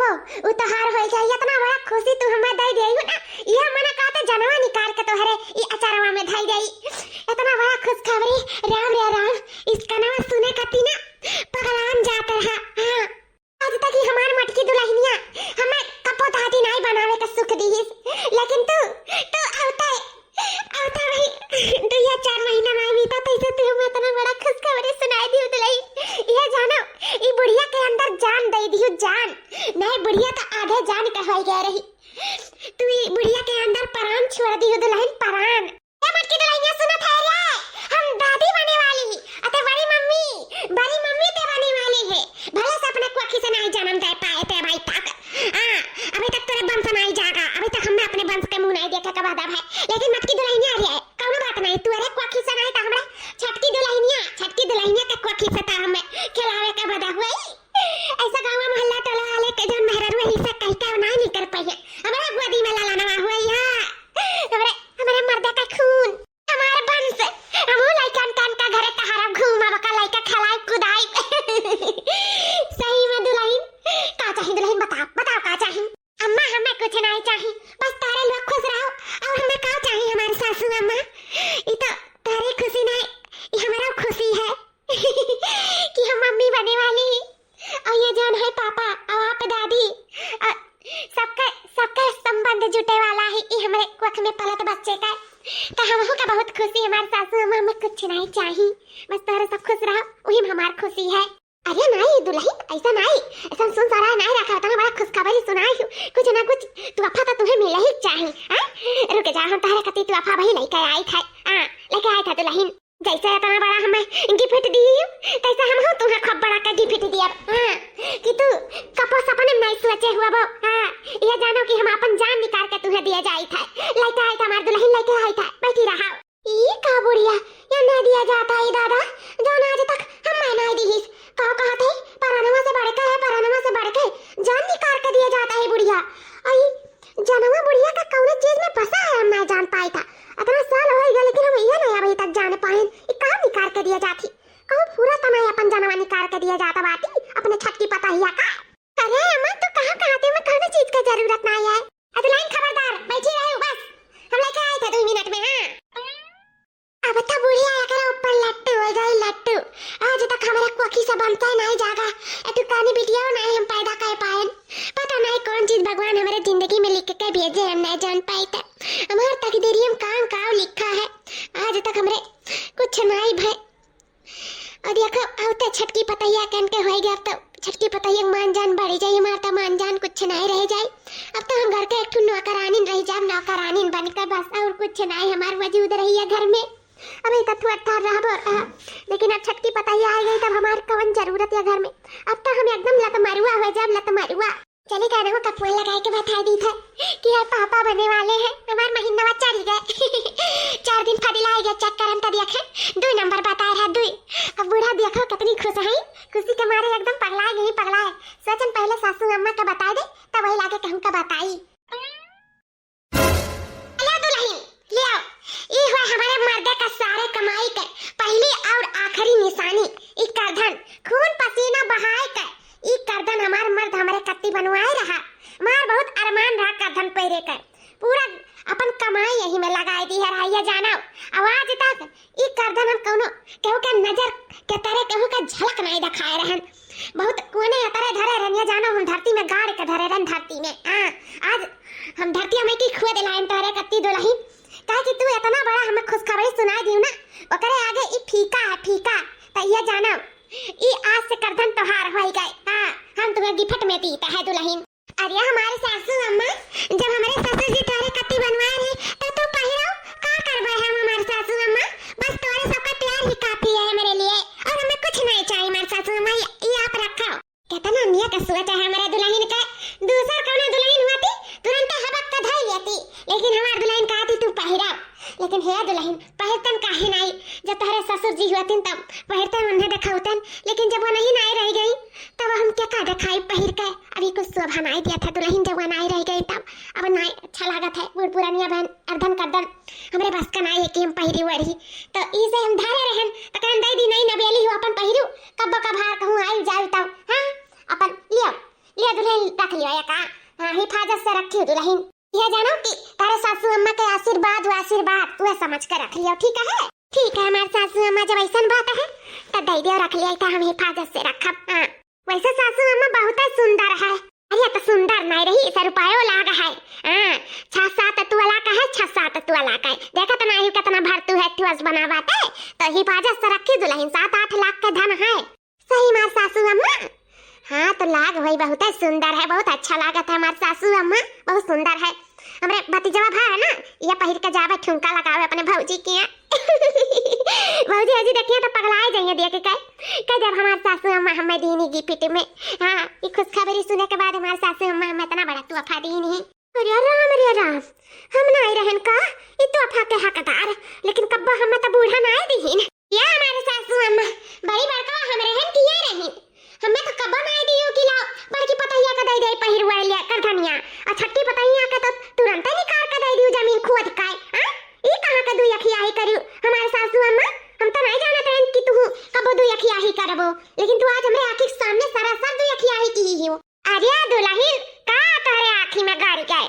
कबो उ तोहार होई जाई इतना बड़ा खुशी तू हमरा दे देई ना। ये मने कहते जनवा निकाल के तोहरे ई अचारवा में धई देई। इतना बड़ा खुशखबरी राम रे राम इसका नाम सुने खाती ना पगलान जात रहा। हां आज तक ही हमार मटकी दुल्हनिया हमें कपो दादी नहीं बनावे का सुख दी, लेकिन तू आवता भाई 2 या 4 महीना में बीता तैसे तू हमें इतना बड़ा खुशखबरी सुनाई दी दुल्हन। ये जानो ई बुढ़िया के अंदर जान दे दियो, जान नहीं बुढ़िया तो आधे जान कहवाई गए रही। तू ई बुढ़िया के अंदर प्राण छोड़ दियो दुल्हन, प्राण। ए मटकी दुल्हनिया सुनत है रे, हम दादी बने वाली अते बड़ी मम्मी ते बने वाली है। भले से अपने कोखी से नहीं जन्म दे पाए थे भाई तक, अभी तक तेरे वंश नहीं जागा, अभी तक हमने अपने वंश के मुंह नहीं देखा का वादा भाई। लेकिन मटकी दुल्हनिया रे कौनो बात नहीं, तू अरे कोखी से नहीं तो हमरा छटकी दुल्हनिया के कोखी से ता हमें खिलावे का वादा हुई। ऐसा गांव मोहल्ला टोला वाले के जन मेहररू ही से कहता नहीं निकल पाए हमारा गोदी में लालाना हुआ या हमारे मर्दा का खून हमारे वंश हम लइकन कान का घरे तहारा घूमा बका लइका खलाए कुदाई। सही में दुल्हन का चाहिए दुल्हन, बताओ का चाहिए। अम्मा हमें कुछ नहीं चाहिए, बस तारे लोग खुश रहो। और हमें का चाहिए हमारी सासू अम्मा, ये तो तारे खुशी नहीं ये हमारा खुशी है कि हम मम्मी बने वाली और ये जान है पापा और आप दादी सबका संबंध जुटे वाला है। ये हमारे कुख में पलत बच्चे का तो हमहु का बहुत खुशी। हमारे सासू अम्मा हमें कुछ नहीं चाहिए, बस तारे सब खुश रहो वही हमारी खुशी है। अरे नहीं दुल्हन ऐसा नहीं, ऐसा सुन सारा नहीं रखा था, बड़ा खुशखबरी सुनाई कुछ ना कुछ तोहफा तो तुम्हें मिले ही चाहिए। रुक जा हम तारे कति तोहफा वही लेके आई था दुल्हन। जैसे इतना बड़ा हमें गिफ्ट दी तैसे हम हो तुम्हें खूब बड़ा का गिफ्ट दिया। कि तू कपो सपने नहीं सोचे हुआ वो। ये जानो कि हम अपन जान निकाल के तुम्हें दिया जाई था, लेके आई था हमार दुल्हन, लेके आई था। बैठी रहा ई का बुढ़िया ये नहीं दिया जाता है दादा जो आज तक हम नहीं दी। कहा थे परानमा से बढ़ के जान निकाल के दिया जाता है बुढ़िया। आई जनवा बुढ़िया का कौन चीज में फंसा है हम नहीं जान पाई था। इतना साल हो गए लेकिन हम ये नहीं अभी तक जान पाए ये काम निकाल के दिया जाती। कहूं पूरा तो नहीं अपन जनवा निकाल के दिया जाता बाटी अपने छटकी पता ही का। अरे अम्मा तू कहां थे, मैं कौन चीज की जरूरत नहीं है। अदलाइन खबरदार बैठी रहो बस, हम लेके आए थे 2 मिनट में। अब तो बुढ़िया आकर ऊपर लट्टू हो गई लट्टू। आज तक हमारे कोखी से बनता नहीं जागा एटू कानी बिटिया नहीं हम पैदा कर पाए। पता नहीं कौन चीज भगवान हमारे जिंदगी में लिख के भेजे हम नहीं जान पाए थे। हमारे तकदीर में काम लिखा है, आज तक हमरे कुछ नहीं भाई। और देखो अब तो छटकी पतैया कन के हो गया, अब तो छटकी पतैया मान जान बढ़ी जाए, हमारा तो मान जान कुछ नहीं रह जाए। अब तो हम घर के एक नौकरानी रह जाए, नौकरानी बनकर बस और कुछ नहीं हमारे वजूद रही है घर में। अभी तक थोड़ा रहा लेकिन अब छटकी पतैया आ गई तब हमारी कौन जरूरत है घर में। अब तो हम एकदम लतमरुआ हो जाए, लतमरुआ। चले कहने को कपूर लगाए के बता दी था कि यार पापा बने वाले हैं। हमारे महीना चढ़ गए 4 दिन फदिला गया चेक कर हम तो देखे 2 नंबर बताए रहा 2। अब बूढ़ा देखो कितनी खुश है, खुशी के मारे एकदम पगलाए। सोचन पहले सासू अम्मा का बता दे तब वही लाके कहूं का बताई। ले आओ ये हुआ हमारे मर्दे का सारे कमाई के पहली और आखिरी निशानी। ई करधन खून पसीना बहाए के ई करधन हमार मर्द हमारे कत्ती बनवाए रहा। मार बहुत अरमान रहा करधन पहिरे कर, पूरा अपन कमाई यही में लगाई दी है रहा। जानो आवाज तक ई करधन हम कहू के नजर के तरह कहू का झलक नहीं दिखाए रहन। बहुत कोने तरह धरे रहन। जानो हम धरती में गाड़ के धरे रहन धरती में। आज हम धरती में की खुद लाइन तारे कत्ती दुल्हन कहा कि तू इतना बड़ा हमें खुशखबरी सुना दियो ना ओकरे आगे ई फीका है फीका। तो ये जानो ई आज से करधन त्योहार हो गए। हम तुम्हें गिफ्ट में दी है दुल्हन। अरे हमारे सासू अम्मा जब हमारे ससुर जी तारे कत्ती बनवाए रहे तो तू पहिराओ का करबे हम हमारे सासू अम्मा, बस तोरे सबका प्यार ही काफी है मेरे लिए और हमें कुछ नहीं चाहिए। हमारे सासू अम्मा ये आप रखो। कितना नियत सोच है हमारे दुल्हन का, दूसरा कौन दुल्हन होती तुरंत हबक का धई लेती, लेकिन हमारे दुल्हन कहती तू पहिराओ। लेकिन हे दुल्हन पहिरतन काहे नहीं, जब तुम्हारे ससुर जी हुआतिन तब पहिरतन उन्हें दिखाउतन, लेकिन जब वो नहीं रह गई तब हम क्या दिखाई पहिर के। अभी कुछ शोभा नहीं दिया था दुल्हन जब वो नहीं रह गई तब। अब नहीं अच्छा लागत है बूढ़ पुरानिया बहन अर्धन करदन हमरे बस का नहीं है कि हम पहिरी वही। तो इसे हम धारे रहन तो कहन दे दी नहीं नबेली हो अपन पहिरू कब का भार कहूं आई जाऊ तब। हां अपन लियो लिया दुल्हन रख लियो या का। हाँ हिफाजत से रखियो दुल्हन। यह जानो कि तारे सासू अम्मा के आशीर्वाद वह समझ कर रख लियो, ठीक है। ठीक है हमारे सासू अम्मा जब ऐसा बात है तो दे दियो रख लिया तो हम हिफाजत से रखब। हाँ वैसे सासू अम्मा बहुत सुंदर है। अरे तो सुंदर नहीं रही 100 रुपये लाग है। हाँ 6-7 तुला का है, 6-7 तुला का है। देखा तो नहीं कितना भरतू है ठुस बनावाते। तो हिफाजत से रखी दुल्हन 7-8 लाख का धन है। सही मार सासू अम्मा। हाँ तो लाग भाई बहुत सुंदर है, बहुत अच्छा लागत है हमारे सासू अम्मा, बहुत सुंदर है। हमरे भतीजवा भाई है ना ये पहिर के जावे ठुमका लगावे अपने भौजी के। भौजी हजी देखिए तो पगलाए जाइए देख के जब हमारे सासू अम्मा हमें दीनी गिफ्ट में। हाँ ये खुशखबरी सुने के बाद हमारे सासू अम्मा हमें इतना बड़ा तोहफा दी नहीं। अरे राम हम नहीं रहन का ये तोहफा के हकदार, लेकिन कब्बा हमें तो बूढ़ा नहीं दीन। या हमारे सासू अम्मा बड़ी बड़का हम रहन किया रही, हमें तो कब्बा नहीं दियो कि लो बड़की पतैया का दे दे पहिरवा लिया कर धनिया और छट्टी पतैया का तो तुरंत ही निकाल के दे दियो जमीन खोद के। हां ई कहां का दुई अखिया ही करियो हमारे सासू अम्मा। हम तो नहीं जानत रहन कि तू कब दुई अखिया ही करबो, लेकिन तू आज हमरे आंखी के सामने सरासर दुई अखिया ही की हो। अरे दुल्हन का तोरे आंखी में गाड़ी गए।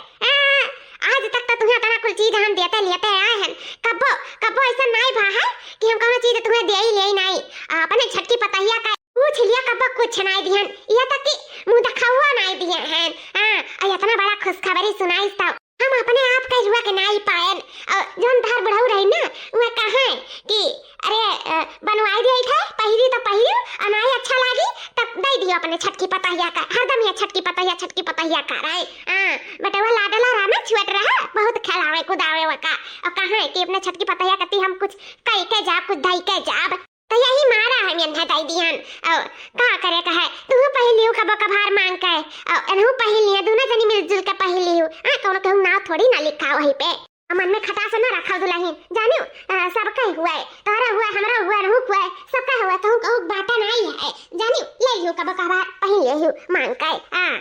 आज तक तो तुम्हें तना कुल चीज हम देते लेते आए हैं, कबो ऐसा नहीं भा है कि हम कोनो चीज तुम्हें दे ही ले नहीं। अपने छटकी पतैया का पूछ लिया कब कुछ नहीं दिहन, ये तक कि मुंह दिखावा नहीं दिए हैं। हां इतना बड़ा खुशखबरी सुनाई तो हम अपने आप के रुआ के नहीं पाएन। और जोन धार बढ़ाऊ रही ना वो कहे कि अरे बनवाई दे थे पहिरी तो पहिरी और नहीं अच्छा लागी तब दे दियो अपने छटकी पतैया का। हरदम ये छटकी पतैया का रहे। हां बेटवा लाडला राना छुट रहा बहुत खिलावे कुदावे वका और कहे कि अपने छटकी पतैया कती हम कुछ कई के जाब कुछ दई के जाब तो यही मारा है मेंधा दाई दिहन। और का करे कहे तू पहलियो कब कभार मांग के और एनहु पहलियो दोनों जनी मिलजुल के पहलियो। कोनो कहूं ना थोड़ी ना लिखा वही पे मन में खटास ना रखा दुल्हन जानियो सबका हुआ है, तोरा हुआ हमरा हुआ रहू हुआ सबका हुआ कहूं बाटा नहीं है जानियो ले लियो कब कभार पहलियो मांग के। हां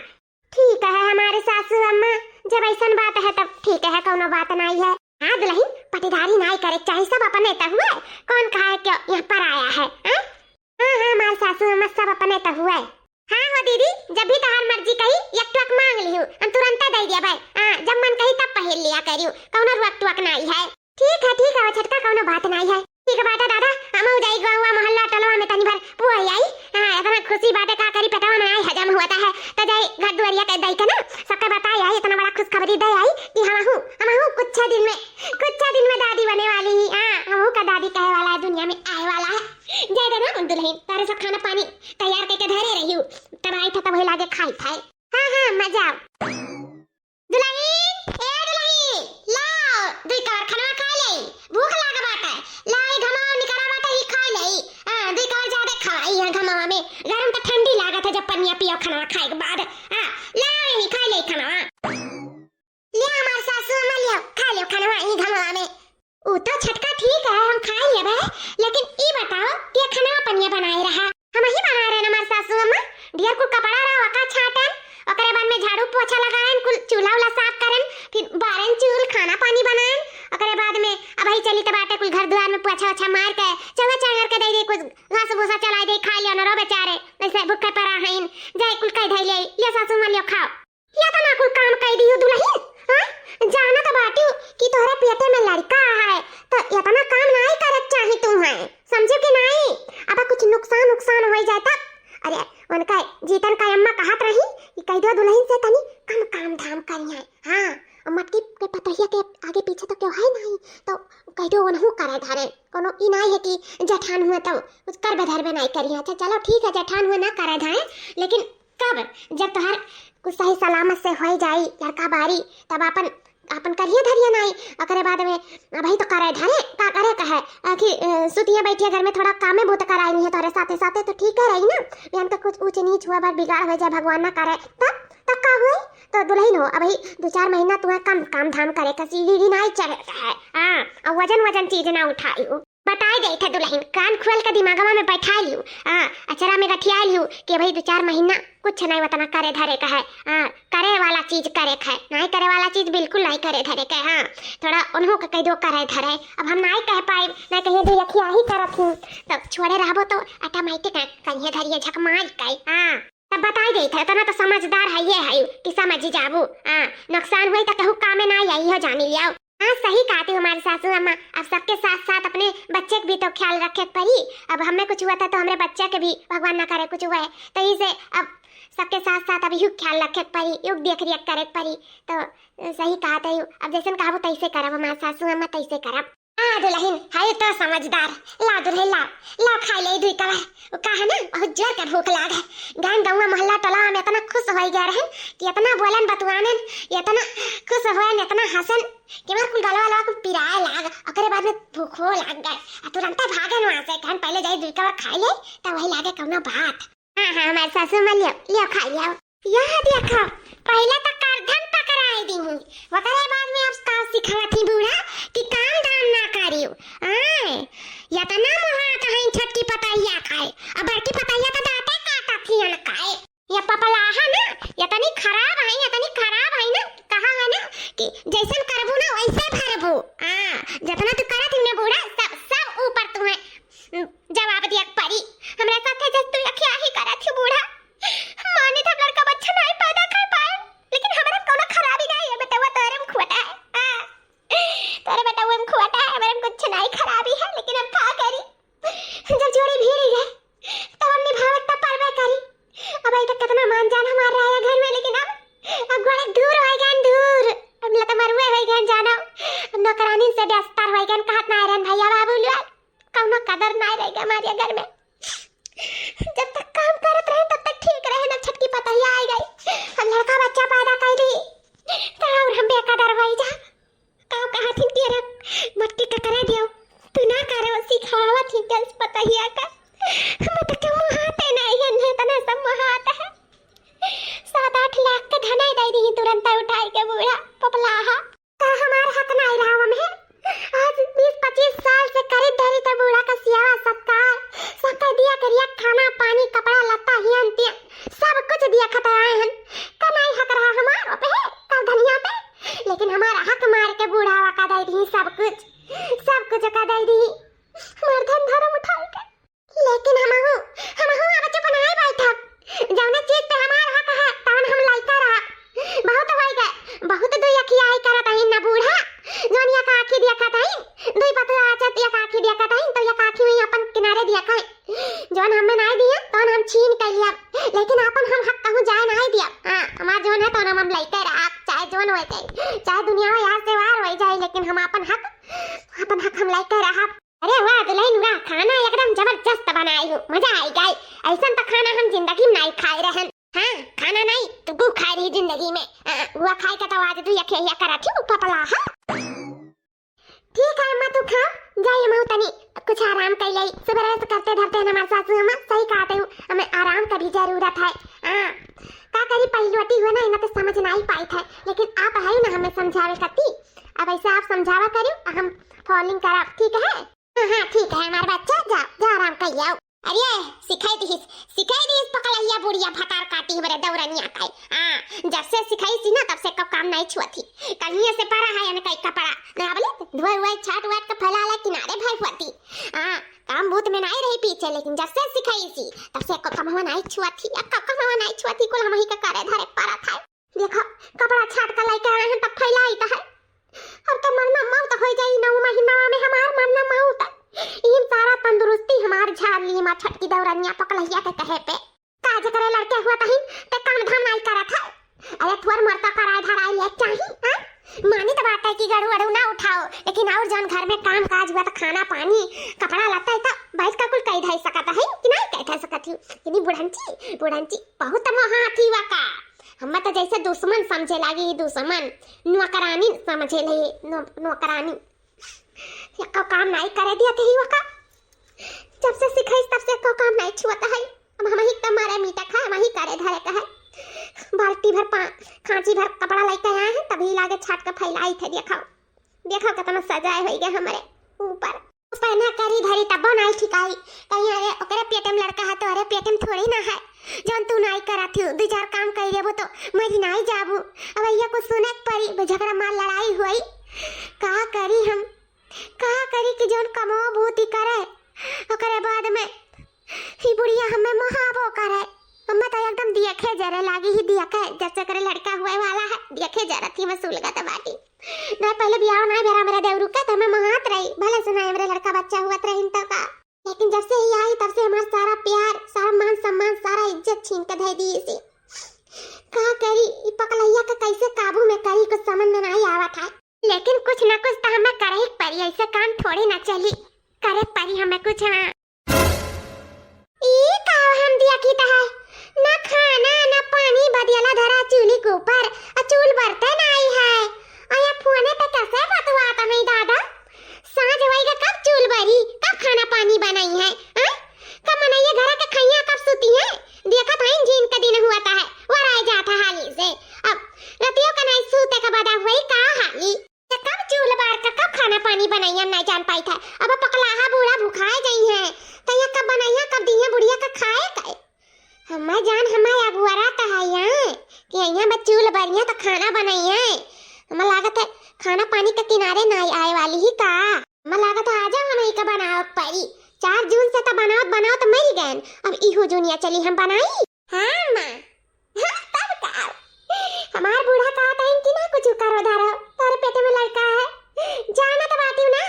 ठीक है हमारे सासू अम्मा जब ऐसा बात है तब ठीक है कोनो बात नहीं है। हाँ दुल्हन पटीदारी नहीं करे चाहे सब अपने तो हुआ कौन कहा है क्यों यहाँ पर आया है। हाँ हमारे सासू अम्मा सब अपने तो हुआ। हाँ हो दीदी जब भी तहार मर्जी कही एक टुक मांग लियो हम तुरंत दे दिया भाई। हाँ जब मन कही तब पहन लिया करियो कौनो रुक टुक नहीं है। ठीक है वो छटका कौनो बात नहीं है। ठीक है बाटा दादा हम हो जाई गवा मोहल्ला टलवा में तनी भर पुआ आई। हां इतना खुशी बात का करी पेटवा में आई हजम होता है तो जाई घर दुआरिया के दई के ना सबके बताई आई इतना बड़ा खुशखबरी दे आई कि हम हूं कुछ दिन में दादी बने वाली। हां हम का दादी कहे वाला है दुनिया में आए वाला है। जय दे ना दुल्हन तारे सब खाना पानी तैयार करके धरे रहियो तब आई था तब लागे खाई था। हां मजा दुल्हन ए दुल्हन लाओ दुई कवर खाना खा ले भूख लागे बाटा लाई घमाव निकरा बाटा ही खा ले। हां दुई कवर ज्यादा खवाई है घमावा में गरम तो ठंडी लागत है जब पनिया पियो खाना खाए के बाद। हां लाई ही खा ले खाना ले हमार सासू अम्मा लियो खा लियो खाना ही घमावा में। ओ तो छटका ठीक है हम खा लेबे, लेकिन ई बताओ कि खाना पनिया बनाए रहा हम ही बना रहे ना हमार सासू अम्मा। डियर को कपड़ा रहा वका छाटन ओकरे बाद में झाड़ू पोछा लगाएन कुल चूल्हा उला साफ करेन फिर बारन चूल खाना पानी बनाएन ओकरे बाद में अब ही चली त बाटे कुल घर द्वार में पोछा ओछा मार के चंगा चांगर के दे दे कुछ घास भूसा चला दे खा लियो न रो बेचारे ऐसे भूखे पड़ा हइन जाय कुल कह धइ ले सासू मां लियो खाओ या तो ना कुल काम कह दियो दुल्हन। हां जाना तो बाटी कि तोरे पेटे में लड़का है तो इतना काम नहीं करे चाहे तुम है समझो कि नहीं अब कुछ नुकसान हो जाता। अरे उनका जीतन का अम्मा कहत रही कि कह दो दुल्हन से तनी कम काम धाम करिए। हां और मटकी के पतैया के आगे पीछे तो क्यों है नहीं तो कह दो उन्हों करे धरे कोनो ई नहीं है कि जठान हुए तो कुछ कर धरबे नहीं करिए। अच्छा चलो ठीक है जठान हुए ना करे धरे, लेकिन कब जब तोहर कुछ सही सलामत से हो जाई लड़का बारी तब अपन करिए धरिए नहीं ओकरे बाद में भाई तो करे धरे का करे कहे कि सुतिया बैठिए घर में थोड़ा कामे बहुत कराई है तोरे साथे साथे तो ठीक है रही ना बिहान तो कुछ ऊंच नीच हुआ बार बिगाड़ हो जाए भगवान ना करे तब का हुई तो दुल्हन हो अभी 2-4 महीना तुम्हें कम काम धाम करे का सीढ़ी नहीं चढ़े है। हां और वजन चीज ना उठाई बताई दे थे दुल्हन कान खोल के दिमागवा में बैठा लियो। हां अचरा में गठिया लियो कि भाई 2-4 महीना कुछ नहीं वतना करे धरे का है। हां करे वाला चीज करे है नहीं करे वाला चीज बिल्कुल नहीं करे धरे के। हां थोड़ा उन्हों के कह दो करे धरे अब हम नहीं कह पाए ना कहिए दो यखिया ही करत हूं तब छोड़े रहबो तो ऑटोमेटिक कहिए धरिए झक मार के। हां तब बताई गई था तना तो समझदार है ये है कि समझ जाबू। हां नुकसान हुई तो कहू काम में ना आई हो जानी लियाओ। हाँ सही कहती हो हमारी सासू अम्मा। अब सबके साथ साथ अपने बच्चे के भी तो ख्याल रखे पड़ी। अब हमें कुछ हुआ था तो हमारे बच्चे के भी भगवान ना करे कुछ हुआ है तो इसे अब सबके साथ साथ अब युग ख्याल रखे पड़ी, युग देख रेख करे पड़ी। तो सही कहते हो। अब जैसे कहबो तैसे करब हमारे सासू अम्मा तैसे करब। हाँ दुल्हन है तो समझदार। ला दुल्हन ला खा ले दुई कबार। वो कहा ना बहुत जोर के भूख लागे। गांव गाँव मोहल्ला टोला में इतना खुश हो गया रहे कि इतना बोलन बतवानन, इतना खुश होन, इतना हंसन कि मार कुल गलवा लवा कुल पिराए लाग। ओकरे बाद में भूखो लाग गए तुरंत भागे वहां से। कहन पहले जाई दुई कबार खा ले तब वही लागे कौनो बात। हाँ हमारे सासू मां लियो खा लियो। यह देखो पहले तो करधन पकड़ाई दी हूँ, वकरे बाद में अब काम सिखाती बूढ़ा कि काम दाम ना करियो। या तो ना मुहा कहीं छटकी पताइया खाए अब बड़की पताइया तो दाते काटा थी न खाए। या पपलाहा ना या तनी खराब है ना कहा है ना कि जैसन करबू ना वैसे भरबू। जितना तू करत ही ना बूढ़ा सब ऊपर तुम्हें जवाब दिया पड़ी। हमरा साथे जब तू क्या ही करत ही बूढ़ा माने तो लड़का बच्चा नहीं पैदा कर पाए लेकिन हमरा कोनो खराबी नहीं है बेटा। तोरे में खुआटा है तोरे बेटा वो में खुआटा है, हमरा में कुछ नहीं खराबी है लेकिन हम का करी। जब जोड़ी भीड़ गए तो हम निभावत तो परवे करी। अब आई तक कितना मान जान हमारा आया घर में लेकिन अब बड़े दूर हो गए दूर। अब लता मरुए हो गए जानो नौकरानी से व्यस्तर हो गए कहत ना रहन भैया बाबू लोग कोनो कदर नहीं रहेगा हमारे घर में। जब तक काम करत रहे तब तक ठीक रहे ना छटकी पताइया आई गई अब लड़का बच्चा पैदा कर दी तो और हम बेकदर हो जा। काव कहा थी तेरे मट्टी का करे दियो तू ना करे सिखावा थी गल्स पताइया का। हम तो क्यों मुहाते नहीं है तना सब मुहाता है। 7-8 लाख का धनाई दे दी तुरंत उठाई के बूढ़ा पपलाहा का हमारा हक नहीं रहा हमें। आज 20-25 साल से करीब धरी तो बूढ़ा का सियावा सत्कार सबका दिया करिया खाना पानी कपड़ा लत्ता हियन तियन सब कुछ दिया खतराए हन का नहीं हक रहा हमारा पे का धनिया पे। लेकिन हमारा हक मार के बूढ़ावा का दे दी सब कुछ का दे दी हमार धन धर्म उठाई के। लेकिन हम अब चुप नहीं बैठा जौने चीज पे हमारा हक है तवन हम लाइका रहा। बहुत होई गए बहुत दुई अखिया आई करत आई ना बूढ़ा जोन या का आखी दिया खाताई दुई पतु आचत या का आखी दिया खाताई तो या का आखी में अपन किनारे दिया खाए जोन हमें नहीं दिया तो हम छीन कर लिया लेकिन अपन हम हक कहूं जाए नहीं दिया। हमार जोन है तो हम लाइका रहा चाहे जोन होए चाहे दुनिया में यार से वार हो जाए लेकिन हम अपन हक हम लाइका रहा। अरे वाह दुल्हन वाह खाना एकदम जबरदस्त बनाई हो मजा आई गई। ऐसा तो खाना हम जिंदगी में नहीं खाए रहन। हाँ खाना नहीं तो गु खाई रही जिंदगी में वो खाई का तो आज तू यखिया करा थी पपलाहा। ठीक है अम्मा तू खा जाइए मैं तनी कुछ आराम कर ले सुबह से करते धरते हमारे सासू अम्मा सही कहते हूँ हमें आराम का भी जरूरत है। का करी पहलवटी हुआ ना तो समझ नहीं पाई था लेकिन आप है ना हमें समझावे सकती। अब ऐसे आप समझावा करो हम फॉलोइंग करब ठीक है। हाँ ठीक है हमारे बच्चा जा आराम कर जाओ। अरे सिखाई दी पकड़िया बुढ़िया फटार काटी हमारे दौरनिया का। जब से सिखाई थी ना तब से कब काम नहीं छुआ थी कहीं से पड़ा है ना कहीं कपड़ा ना बोले धोए हुए छाट वाट का फैला ला किनारे भाई हुआ थी। काम भूत में नहीं रही पीछे लेकिन जब से सिखाई थी तब से कब नहीं छुआ थी कुल हम ही का करे धरे पड़ा था। देखो कपड़ा छाट का लेके आए हैं तब फैलाई तो है। अब तो मरना मौत हो जाई 9 महीना में हमार मरना मौत। इन सारा तंदुरुस्ती हमार झाड़ ली मां छटकी दौरनिया पकलहिया के कहे पे काज करे लड़के हुआ तहिन ते काम धाम नहीं करा था। अरे तुअर मरता कराए धराए ले चाहिए मानी तो बात है कि गड़ू अड़ू ना उठाओ लेकिन और जन घर में काम काज हुआ तो खाना पानी कपड़ा लत्ता है तो बैठ का कुल कई धाई सकता है कि नहीं कह था सकती यानी बुढ़ंची बहुत मोहाती हुआ का हम तो जैसे दुश्मन समझे लगी दुश्मन नौकरानी समझे ले नौकरानी को काम नहीं करे दिया थे ही वका जब से सिखाई तब से को काम नहीं छुआता है। अब हम ही तुम्हारे मीठा खा हम ही करे धरे का है बाल्टी भर खांची भर कपड़ा लेके आए हैं तभी लागे छाट का फैलाई थे। देखो कितना सजाए हो गए हमारे ऊपर पहना करी धरी तब नहीं ठिकाई कहीं अरे ओकरे पेट में लड़का है तो अरे पेट में थोड़ी ना है जौन तू नहीं करा थी 2-4 काम कर देबो तो मैं नहीं जाबू। अब ये कुछ सुने पड़ी झगड़ा मार लड़ाई हुई का करी हम का करी कि जौन कमो भूति करे ओकरे बाद में ही बुढ़िया हमें महाबो करे अम्मा तो एकदम देखे जरे लागी ही देखे जैसे करे लड़का हुए वाला है देखे जरा थी मैं सुलगा तो बाटी ना पहले बियाह ना भेरा मेरा देवरू का तो मैं महात रही भले सुना है मेरे लड़का बच्चा हुआ तो रही का लेकिन जब से ही आई तब से हमारा सारा प्यार सारा मान सम्मान सारा इज्जत छीन के दे दी इसे कहा करी पकलैया का कैसे काबू में करी कुछ समझ में नहीं आवा था लेकिन कुछ न कुछ तो हमें करे ही पड़ी ऐसे काम थोड़ी ना चली करे पड़ी हमें कुछ हाँ ये का हम दिया की है ना खाना ना पानी बदियाला धरा चूल्ही के ऊपर चूल बर्तन आई है आया फोने पे कैसे बतवाता नहीं दादा साँझ होएगा कब चूल भरी कब खाना पानी बनाई है कब मनाइए घर के खैया कब सुती है देखा था जीन का दिन हुआ था है वो रह जाता हाली से अब रतियों का नहीं सूते का बदा हुई का हाली कब चूल बार का कब खाना पानी बनाइया नहीं जान पाई था अब पकलाहा बूढ़ा भूखाए गई है तैया कब बनाइया कब दिया बुढ़िया का खाए का हमार जान हमारे अगुआरा तो है यहाँ कि यहाँ बच्चूल बरिया तो खाना बनाइए हमें लागत है खाना पानी के किनारे नहीं आए वाली ही का हमें लागत है आजा हम का बनाओ परी 4 जून से तो बनाओ तो मर गए अब इहो जूनिया चली हम बनाई हाँ माँ तब का हमार बूढ़ा कहा था इनकी ना कुछ करो धारो तारे पेटे में लड़का है जाना तो बाती हूँ ना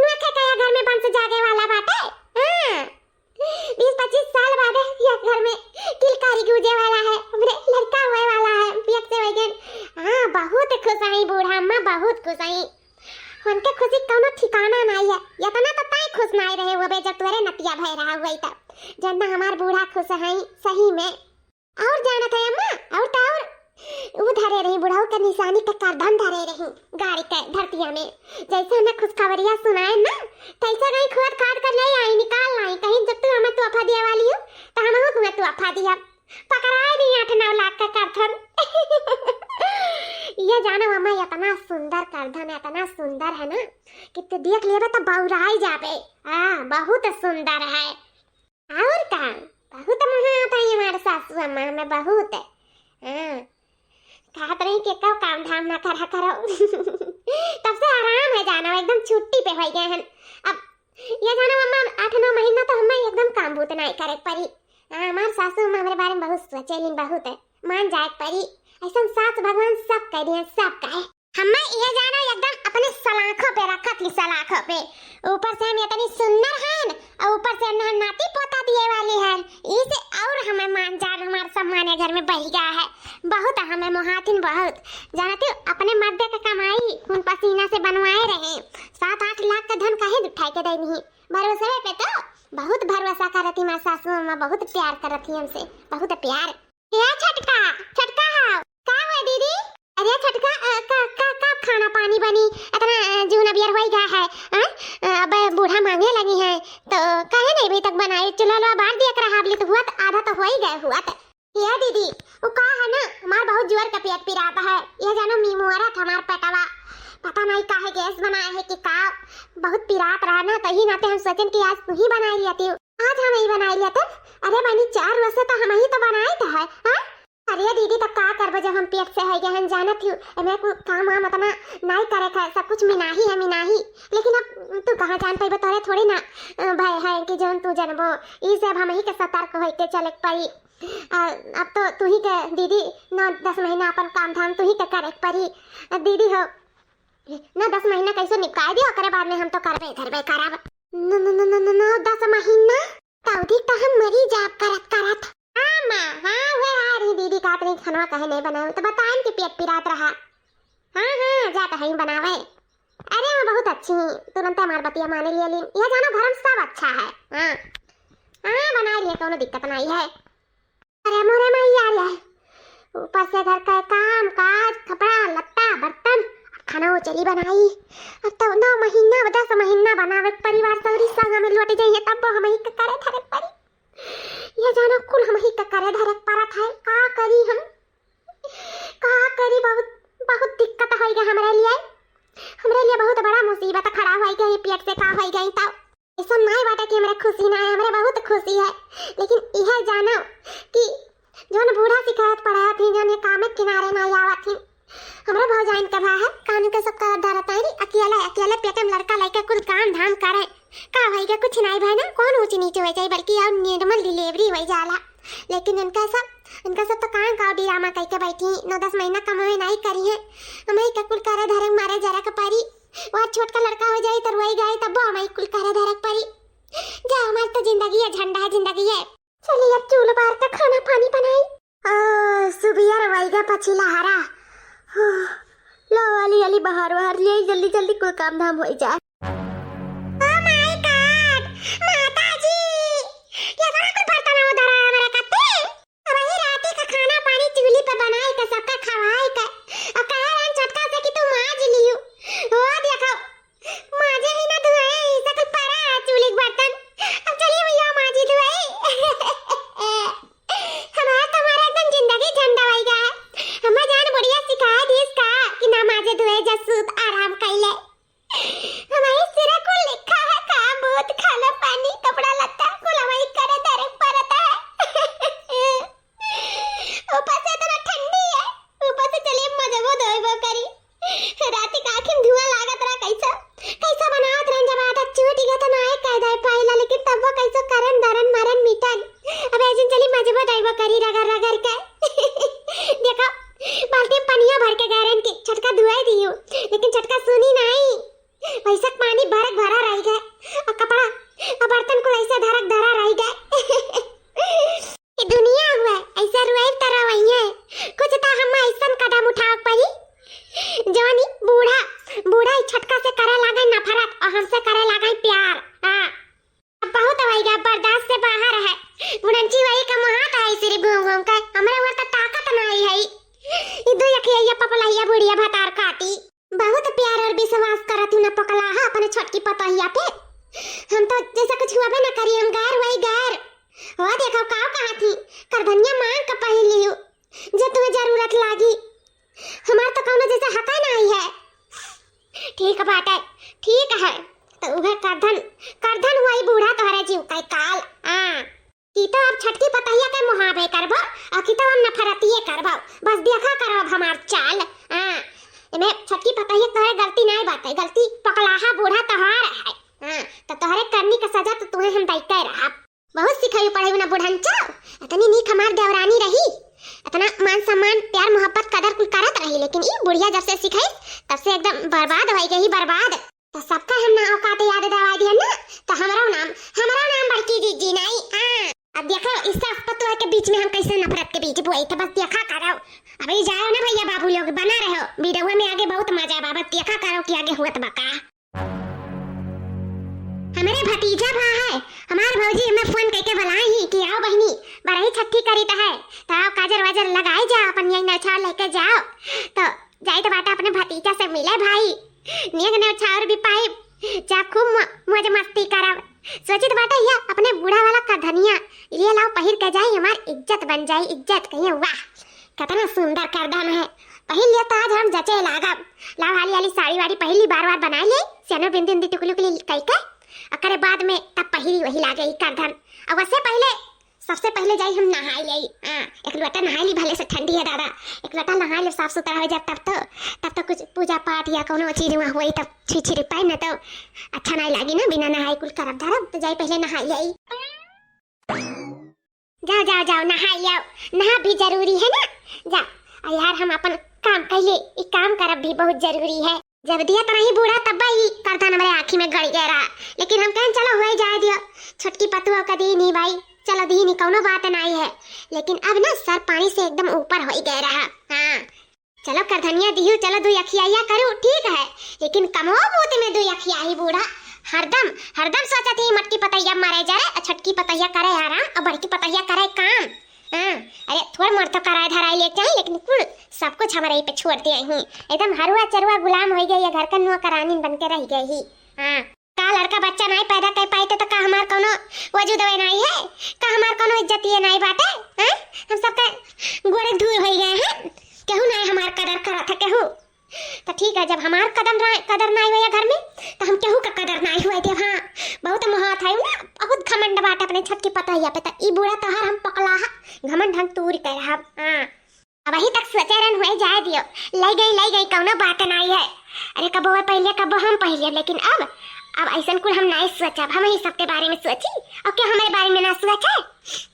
नुखे कया घर में बंस जागे वाला बात है हाँ 20-25 साल बाद ये घर में किलकारी गूंजे वाला है हमरे लड़का हुए वाला है पियक से वगन हाँ बहुत खुश आई बूढ़ा अम्मा बहुत खुश आई उनके खुशी कोनो ठिकाना नहीं है इतना तो ताई खुश नहीं रहे वो बे जब तोरे नतिया भय रहा हुई तब जन्ना हमार बूढ़ा खुश है सही में और जाना था अम्मा और तो और वो धरे रही बुढ़ाऊ के निशानी के करधन धरे रही गाड़ी के धरतिया में जैसे हमें खुशखबरियां सुनाए ना तैसे कहीं खोद खाद कर ले आई निकाल लाई कहीं जब तू हमें तोहफा दिया वाली हो तो हम तुम्हें तोहफा दिया पकड़ाए नहीं 8-9 लाख का करधन ये जानो अम्मा इतना सुंदर करधन इतना सुंदर है ना कि तू देख लेबे तो बौराई जाबे बहुत सुंदर है और का बहुत महा आता है हमारे सासू अम्मा में बहुत कहत रही कि कब काम धाम ना करा करो तब से आराम है जाना एकदम छुट्टी पे हो गए हैं अब ये जाना अम्मा 8-9 महीना तो हमें एकदम काम भूत नहीं करे परी हमारे सासू अम्मा हमारे बारे में बहुत सोचेलिन बहुत है मान जाए परी ऐसा सास भगवान सब कह दिए सब कहे हमें ये जाना एकदम अपने सलाखों पे रखा थी सलाखों पे ऊपर से हम इतनी सुंदर हैं और ऊपर से नाती पोता दिए वाली हैं इसे और हमें मान जान हमारे सम्मान घर में बढ़ गया है बहुत हमें मुहातिन बहुत जानते अपने मर्द का कमाई खून पसीना से बनवाए रहे 7-8 लाख का धन काहे उठाए के दे नहीं भरोसे पे तो बहुत भरोसा करती मां सासू अम्मा बहुत प्यार करती हमसे बहुत प्यार क्या छटका छटका का है दीदी अरे छटका कब खाना पानी बनी इतना जून अबियर हो गया है अब बूढ़ा मांगने लगी है तो कहे नहीं अभी तक बनाई चलो लो बाहर देख रहा अब तो हुआ तो आधा तो हो ही गया हुआ तो ये दीदी वो कहा है ना हमारा बहुत जोर का पेट पिराता है ये जानो मीमुआरा था हमारा पेटवा पता नहीं काहे गैस बनाया है कि का बहुत पिरात रहा ना तही नाते हम सोचन कि आज तू ही बनाई लिया थी आज हम ही बनाई लिया था अरे बनी 4 वर्ष तो हम ही तो बनाए था है हाँ अरे दीदी तब का करबो जब हम पेट से है गहन जानत हूँ मैं काम वाम इतना नहीं करे था सब कुछ मिनाही है मिनाही लेकिन अब तू कहाँ जान पाई तोरे थोड़ी ना भाई है कि जौन तू जनबो ई सब हम ही के सतर्क होके चले पड़ी अब तो तू ही के दीदी 9-10 महीना अपन काम धाम तू ही के करे पड़ी दीदी हो 9-10 महीना कैसे निपटा दियो करे बाद में हम तो करबे धरबे करब 9-10 महीना तौदी तो हम मरी जाब करत हाँ माँ हाँ वे आ रही दीदी का अपनी खाना कहे नहीं बनाऊं तो बताएं कि पेट पिरात रहा हाँ जाता है बनावे अरे मैं बहुत अच्छी तुरंत हमार बतिया माने लिए लीन ये जानो घर में सब अच्छा है हाँ बना लिए कोनो दिक्कत नहीं है अरे मोरे में ही आ रहा है ऊपर से घर का काम काज कपड़ा लत्ता बर्तन खाना वो चली बनाई अब तो 9 महीना 10 महीना बनावे परिवार सौरी संग में लौट जाइए तब हम ही करे धरे परी ये जानो कुल हम ही करे धरक परत है का करी हम का करी बहुत दिक्कत हो गया हमारे लिए बहुत बड़ा मुसीबत खड़ा हो गई पेट से का हो गई तब ऐसा नहीं बाटा कि हमारे खुशी ना है हमारे बहुत खुशी है लेकिन यह जानो कि जोन बूढ़ा शिकायत पड़ा थी जोन काम किनारे ना आवा थी हमारे भौजाइन का भाई है कानून के सब धरत है अकेला पेट में लड़का लेके कुल काम धाम करे का भाई के कुछ नहीं भाई ना कौन ऊंच नीचे हो जाए बल्कि अब निर्मल डिलीवरी हो जाला लेकिन इनका सब तो कहाँ गाँव ड्रामा कह के बैठी 9-10 महीना कमाए नहीं करी है। हमारी का कुल करे धरे मारे जरा का पारी और छोट का लड़का हो जाए तरवाई गए तब हमारी कुल करे धरे पारी। जा हमारी तो जिंदगी है, झंडा है जिंदगी है। चलिए अब चूल्हा बार का खाना पानी बनाई। सुबिया रवाईगा पछिला हरा लो वाली वाली बाहर बाहर ले जल्दी जल्दी कोई काम धाम हो जाए। छोटकी पतोहिया पे हम तो जैसा कुछ हुआ भी ना करी, हम गार वही गार हो देखो काव कहा थी करधनिया मांग का पहन लियो जब तुम्हें जरूरत लागी। हमार तो कौनो जैसा हका नहीं है। ठीक बात है, ठीक है तो उहे करधन हुआ बूढ़ा तोहरे जीव का काल की तो अब छटकी पतोहिया के मुहाबे करबो और की तो हम नफरतिए करबो। बस देखा करो हमार चाल। इमे छटकी पतोहिया तोहरे गलती नहीं बात है, गलती पकलाहा बूढ़ा तोहार है। तो तोहरे करनी का सजा तो तुम्हें हम दैते रहा। बहुत सिखाई पढ़ाई ना बुढ़न चो, इतनी नीक हमार देवरानी रही, इतना मान सम्मान प्यार मोहब्बत कदर कुल करत रही, लेकिन ई बुढ़िया जब से सिखाई तब से एकदम बर्बाद हो गई बर्बाद। तो सबका हम ना औकात याद दवा दिया ना, तो हमारा नाम बड़की जीजी नहीं। अब देखो इस पतोह के बीच में हम कैसे नफरत के बीच बोई, तो बस देखा करो। अभी जाओ ना भैया बाबू लोग बना रहे हो वीडियो में, आगे बहुत मजा बाबा देखा करो कि आगे हुआ बका। हमारे भतीजा भा है हमार भौजी हमें फोन करके बुलाई ही कि आओ बहनी बरही छठी करी तो है, तो आओ काजर वाजर लगाए जाओ अपन यही नौछावर लेके जाओ। तो जाए तो बाटा अपने भतीजा से मिले भाई, नेक नौछावर भी पाई जा खूब मौज मस्ती करब। सोचित बाटा या अपने बूढ़ा वाला करधनिया ये लाओ पहिर के जाए, हमार इज्जत बन जाए। इज्जत कहिए वाह कितना सुंदर करधन है, पहिल लिया तो आज हम जचे लागब। लाओ हाली हाली साड़ी वाड़ी पहली बार बनाई ले सेनो बिंदी बिंदी टुकली टुकली कई के अकरे बाद में तब पहिरी वही लागे करधन। अब उससे पहले सबसे पहले जाई हम नहाई ले। एक लोटा नहाई ली, भले से ठंडी है दादा, एक लोटा नहाई ले साफ सुथरा हो जाए तब तो कुछ पूजा पाठ या कोनो चीज वहाँ हुई तब छिछिरी पाए ना तो अच्छा नहीं लगी ना, बिना नहाई कुल करब धरब। तो जाई पहले नहाई ले। जाओ जाओ जाओ नहाई आओ, नहा भी जरूरी है ना। जा यार हम अपन काम कैले, ये काम करब भी बहुत जरूरी है। जब दिया तो नहीं बूढ़ा तब ही करधन हमारे आँखी में गड़ गया रहा, लेकिन हम कहें चलो हो जाए दियो छोटकी पतुआ का दी नहीं भाई, चलो दी नहीं कोनो बात नहीं है। लेकिन अब ना सर पानी से एकदम ऊपर हो गया रहा। चलो करधनिया दियो, चलो दो अखिया करो ठीक है, लेकिन कमो बूते में दो अखिया ही बूढ़ा हरदम सोचा थी मटकी पतैया मारे जाए, छटकी पतैया करे आराम और बड़की पतैया करे काम। अरे थोड़ा मोड़ तो कराए धराई लेते हैं, लेकिन कुल सब कुछ हमारे पे छोड़ दिए ही, एकदम हरुआ चरुआ गुलाम हो गई, घर का नुआ करानी बन के रह गई ही। का लड़का बच्चा नहीं पैदा कर पाए तो का हमार कोनो वजूद नहीं है, का हमार कोनो इज्जत ये नहीं बाटे। हम सबका गोरे दूर हो गए हैं, केहू नहीं हमार कदर करा था केहू। तो ठीक है जब हमार कदर नहीं हुआ घर में तो हम केहू का कदर नहीं हुआ थे। बहुत मोहत है ना, बहुत घमंड बात अपने छटकी पतोहिया पे। तो ई बूढ़ा तोहर हम पकलाहा घमंड ढंग तूर कर रहा। अब वही तक सोचे रन हुए जाए दियो, ले गई कोनो बात नहीं है। अरे कबो पहले कबो हम पहले, लेकिन अब अब ऐसा कुल हम नहीं सोचब, हम ही सबके बारे में सोची और क्या हमारे बारे में ना सोचे।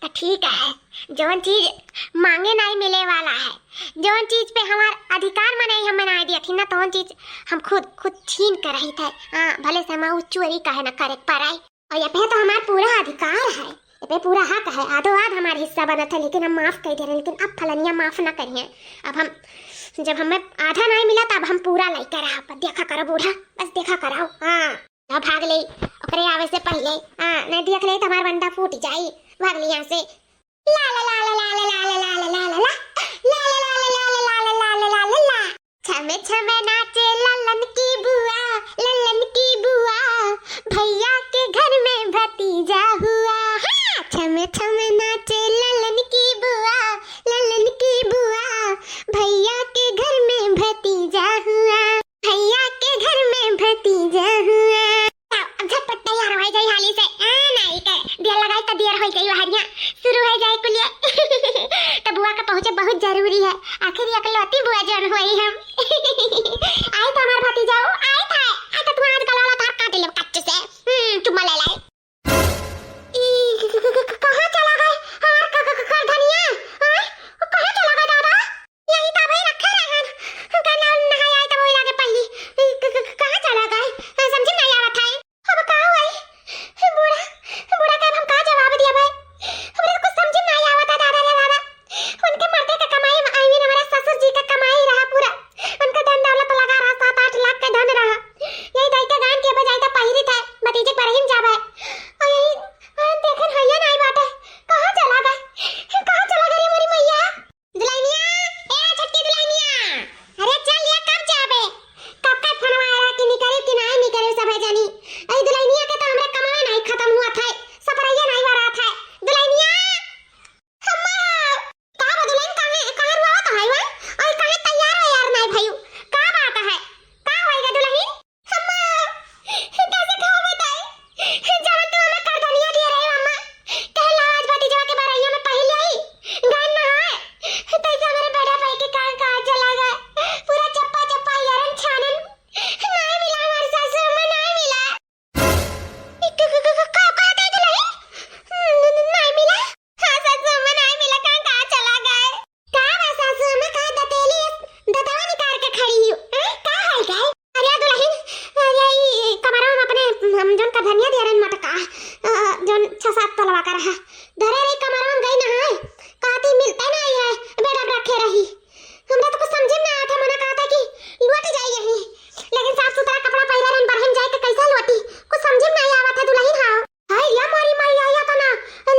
तो ठीक है, जौन चीज मांगे नहीं मिले वाला है, जौन चीज पे हमारा अधिकार में नहीं हमें नहीं दिया थी ना, तो चीज हम खुद छीन कर रही थे। हाँ, भले से हम चोरी कहे ना करे पाराई, और ये पे तो हमारा पूरा अधिकार है, ये पे पूरा हक है। आधो आध हमारा हिस्सा बना था, लेकिन हम माफ कर दे रहे, लेकिन अब फलनिया माफ ना करिए। अब हम जब हमें आधा नहीं मिला तब हम पूरा लेकर आओ। देखा करो बूढ़ा, बस देखा करो। हाँ, भाग ले ओकरे आवे से पहले। हाँ, नहीं देख ले तो हमारा बंदा फूट जाई। भाग ले यहाँ से। ला ला ला ला ला ला ला ला ला ला ला ला छमे छमे नाचे ललन की बुआ, ललन की बुआ, भैया के घर में भतीजा हुआ। हाँ, छमे छमे नाचे ललन की बुआ, ललन की बुआ, भैया के घर में भतीजा हुआ, भैया के घर में भतीजा हुआ। झटपट तैयार हो जाए हाली से। नहीं कर देर लगाई तो देर हो गई, हरिया शुरू हो जाए कुलिया। तो बुआ का पहुंचे बहुत जरूरी है, आखिर अकलौती बुआ जन हुई हम। आए तो हमार भतीजा हो, आए तो तू आज गला तार काट ले कच्चे से। चुम्मा ले लाए। कहां चला गए हमार धनिया? कहां चला गए दादा? यही तो भाई रखे रहन, गला नहाया आए तो वही लागे पहली। कहां चला गए समझ नहीं आवत है। अब का हुई बूढ़ा का हम का जवाब दिया भाई? हमरे कुछ समझ नहीं आवत है दादा रे दादा। उनके मर्दे का कमाई आई भी हमारे ससुर जी का कमाई रहा पूरा, उनका धन दौलत लगा रहा 7-8 लाख का धन रहा। यही दाई का गान के बजाय तो पहिरी था भतीजे पर हिम जावे। और यही देखन हैया नहीं बाटे। कहां चला गए मेरी मैया? दुल्हनिया, ए छटकी दुल्हनिया, अरे चल ये कब जाबे? कब का फोन आया कि निकले कि नहीं निकले सब है जानी। ए दुल्हनिया के तो हमरे कमाई नहीं खत्म हुआ था, सपरैया नहीं भरा था। दुल्हनिया अम्मा, का दुल्हन कहां रुआ तो है वा? और कहां तैयार है यार नहीं भइयो? का बात है? का होएगा दुल्हन? अम्मा कैसे का बताई? जब तू हमें कर धनिया दिए रहे अम्मा, कहला आज भतीजा के बारैया में पहले आई गान ना है तैसे हमारे बेटा भाई के कहां चला गया? पूरा चप्पा यारन छानन नहीं मिला, हमारे सासू में नहीं मिला। का कहते दुल्हन नहीं मिला? हाँ सासू में नहीं मिला, कहां चला गए? का बा सासू में का दतेली दतवा निकाल के खड़ी हूं। का है गए? अरे दुल्हन, अरे ई कमरा में अपने हम जोन का धनिया दे रहे मटका जोन 6-7 तलवा का रहा धरे रे कमरा में गई ना है, काती मिलता नहीं है, बेड़ा रखे रही। हमरा तो कुछ समझ में आता, मना कहता कि लौट जाई यही, लेकिन साफ सुथरा कपड़ा पहरे रन बरहन जाए के कैसे लौटी? कुछ समझ में नहीं आवत है दुल्हन। हां या मोरी मैया या तो ना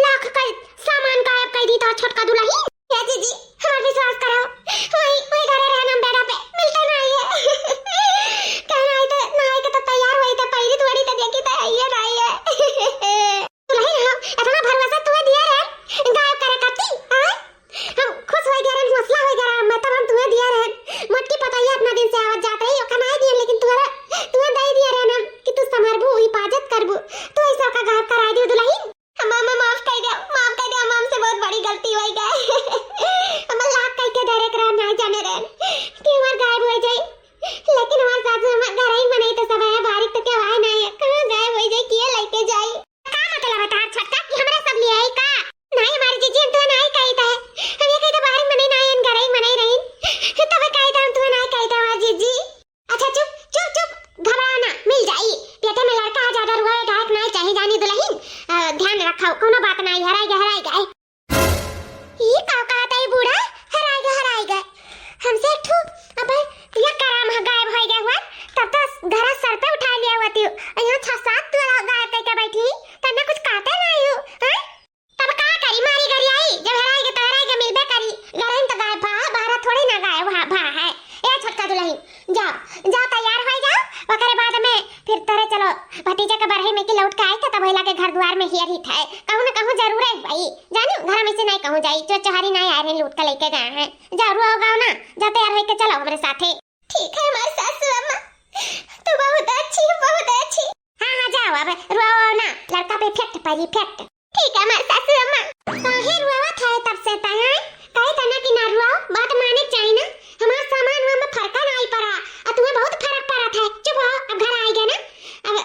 लाख का सामान गायब कर दी तो छोटका दुल्हन। या जी हमार विश्वास करो, वही घरे रहना बेड़ा पे मिलता नहीं है। कहना आई तो तैयार हुई तो पहली थोड़ी तो देखी तो ये नहीं है। दुल्हन हां इतना भरोसा तुम्हें दिया रे गायब करे करती। हां हम खुश हो गए, हौसला हो गया, मैं तो हम तुम्हें दिया रहे मटकी पता ही इतना दिन से आवत जात रही ओका नहीं दिया, लेकिन तुम्हें दे दिया रहे ना कि तू संभालबू हिफाजत करबू, तो ऐसा का गायब करा दियो दुल्हन। मामा माफ कर दे, हम हमसे बहुत बड़ी गलती हो गई। हम लाख कह के डरे करा नहीं जाने रे कि हमार गायब हो जाए, लेकिन हमार सासू हम घर ही बनाई तो सब है बारीक तो क्या है नहीं, कहां गायब हो जाए किए लेके जाई? का मतलब है तार छटका कि हमरा सब ले आई का? नहीं हमारी जीजी हम तो नहीं कहता है, हम ये कहते बाहर मने नहीं घर ही मने रही तब कहता हम तो नहीं कहता हमारी जीजी। अच्छा चुप घबराना मिल जाई, पेटे में लड़का ज्यादा रुआ गायक नहीं चाहिए जानी दुल्हन, ध्यान रखो कोनो बात नहीं। हराई गए ये का कहता है बूढ़ा? हराई गए हमसे ठू अब ये कराम गायब हो गया हुआ, तब तो घर सर पे उठा लिया हुआ थी, यहाँ 6-7 तो गायब करके बैठी तन्ने कुछ कहता नहीं हो। हां तब का करी मारी घर आई, जब हराई के मिलबे करी गरन तो गायब बाहर थोड़ी ना गायब है। ए छोटका दुल्हन जाओ तैयार हो जाओ, ओकरे बाद में फिर तोरे चलो भतीजे के बरहे में के लौट के आई तो तब लगे घर द्वार में हियर ही था, कहूं ना कहूं जरूर है भाई जानी घर में से नहीं कहूं जाई, चोचहारी नहीं आ रहे लूट के लेके गए हैं। जाओ रुआ गाओ ना, जा तैयार होके चलो हमारे साथे। ठीक है हमारी सासू अम्मा, तू बहुत अच्छी। हां जाओ अब रुआ ना, लड़का पे फेक्ट पड़ी फेक्ट। ठीक है हमारी सासू अम्मा। काहे रुआ था तब से तय कहे तना कि ना रुआ, बात माने चाहिए ना, हमारा सामान में फर्क नहीं पड़ा और तुम्हें बहुत फर्क पड़ा था। चुप हो, अब घर आ गए ना, अब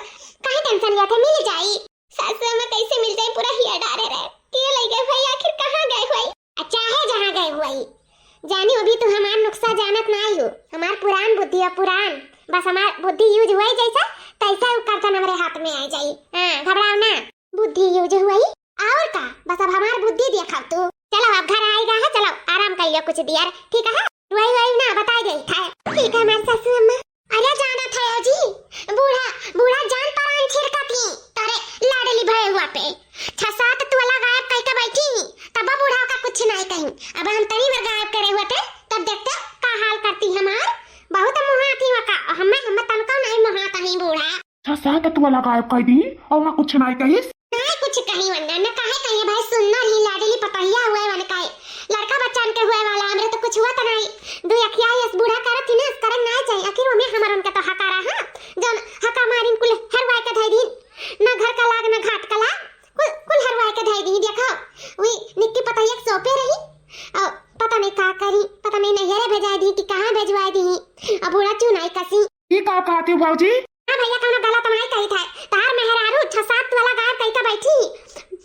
जानत नहीं हो, हमार पुरान बुद्धि है पुरान, बस हमार बुद्धि यूज हुई जैसा तैसा उ कर्तन हमारे हाथ में आ जाई। हां घबराओ ना, बुद्धि यूज हुई और का, बस अब हमार बुद्धि देखा तू। चलो अब घर आएगा है, चलो आराम कर लियो कुछ देर, ठीक है? वही ना बता गई था। ठीक है हमारे सासू अम्मा। अरे जाना था जी, बूढ़ा बूढ़ा जान पर छिड़का थी तारे लाडली भय हुआ पे 6-7 तोला गायब कह के बैठी, तब बूढ़ा का कुछ नहीं कहीं। अब हम तनी बार गायब करे हुए थे तब देखते का हाल करती हमार, बहुत मुहा थी वका, हम तनका नहीं मुहा कहीं बूढ़ा 6-7 तोला गायब कह दी और ना कुछ नहीं कही। नहीं कुछ कहीं वन्ना न कहे कहीं भाई, सुनना ही लाडली पतहिया हुए वन कहे लड़का बच्चा के हुए वाला, हमरे तो कुछ हुआ तो नहीं। दो अखिया इस बूढ़ा करत थी ना, करन नहीं चाहिए आखिर में हमर उनका तो हकारा हां जन हका मारिन कुल हरवाए के धई दिन, ना घर का लाग ना घाट का लाग, कुल हरवाए के धई दी। देखो वही निक्की पतहिया सोपे रही और पता नहीं का करी, पता नहीं नहरे भेजा दी कि कहां भेजवा दी। अब बूढ़ा चुनाई कसी ये का कहती हो भाऊजी? हां भैया कौन गलत नहीं कही था, तार मेहरारू 6-7 वाला गायब कही का बैठी,